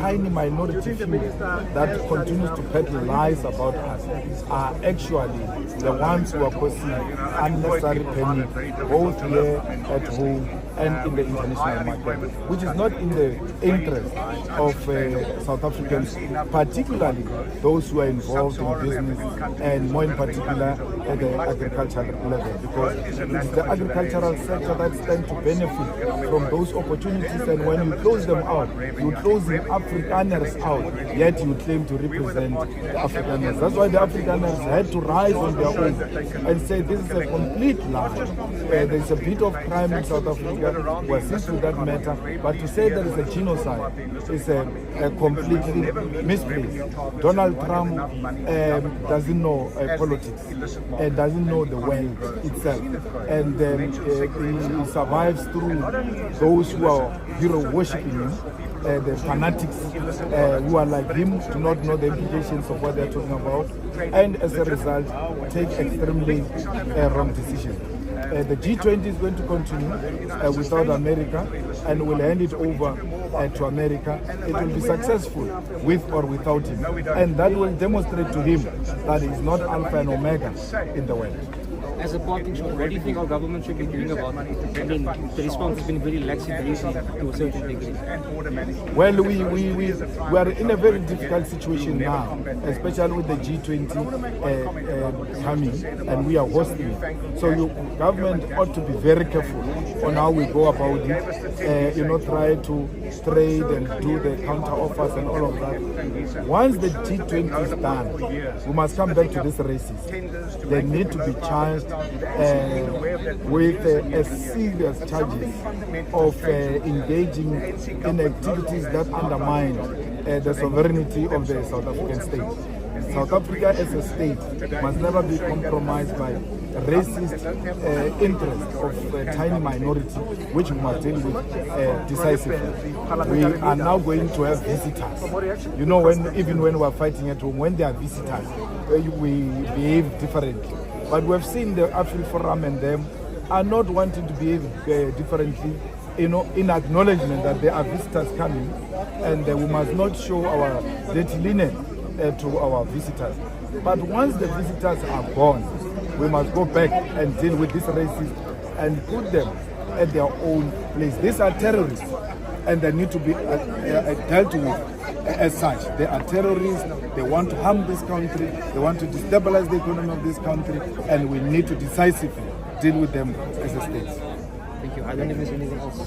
tiny minority few that continues to peddle lies about us are actually the ones who are causing unnecessary panic, both here at home and in the international market, which is not in the interest of South Africans, particularly those who are involved in business, and more in particular at the agricultural level, because it's the agricultural sector that stands to benefit from those opportunities, and when you close them out, you close the Afrikaners out, yet you claim to represent the Afrikaners. That's why the Afrikaners had to rise on their own and say this is a complete lie. There's a bit of crime in South Africa, we assist with that matter, but to say there is a genocide is a completely misplaced. Donald Trump doesn't know politics and doesn't know the world itself, and he survives through those who are hero worshipping him. The fanatics who are like him do not know the implications of what they're talking about, and as a result take extremely wrong decisions. The G20 is going to continue without America, and will hand it over to America. It will be successful with or without him, and that will demonstrate to him that he is not alpha and omega in the world. As a parting shot, what do you think our government should be doing about it? I mean, the response has been very lax to a certain degree. Well, we are in a very difficult situation now, especially with the G20 coming, and we are hosting it. So your government ought to be very careful on how we go about it. Try to trade and do the counter offers and all of that. Once the G20 is done, we must come back to these races. They need to be charged with serious charges of engaging in activities that undermine the sovereignty of the South African state. South Africa as a state must never be compromised by racist interests of a tiny minority, which we must deal with decisively. We are now going to have visitors. Even when we are fighting at home, when there are visitors, we behave differently. But we have seen the Afriforum and them are not wanting to behave differently, in acknowledgement that there are visitors coming, and we must not show our dirty linen to our visitors. But once the visitors are gone, we must go back and deal with these racists and put them at their own place. These are terrorists, and they need to be dealt with as such. They are terrorists, they want to harm this country, they want to destabilize the economy of this country, and we need to decisively deal with them as a state. Thank you. I don't think there's anything else.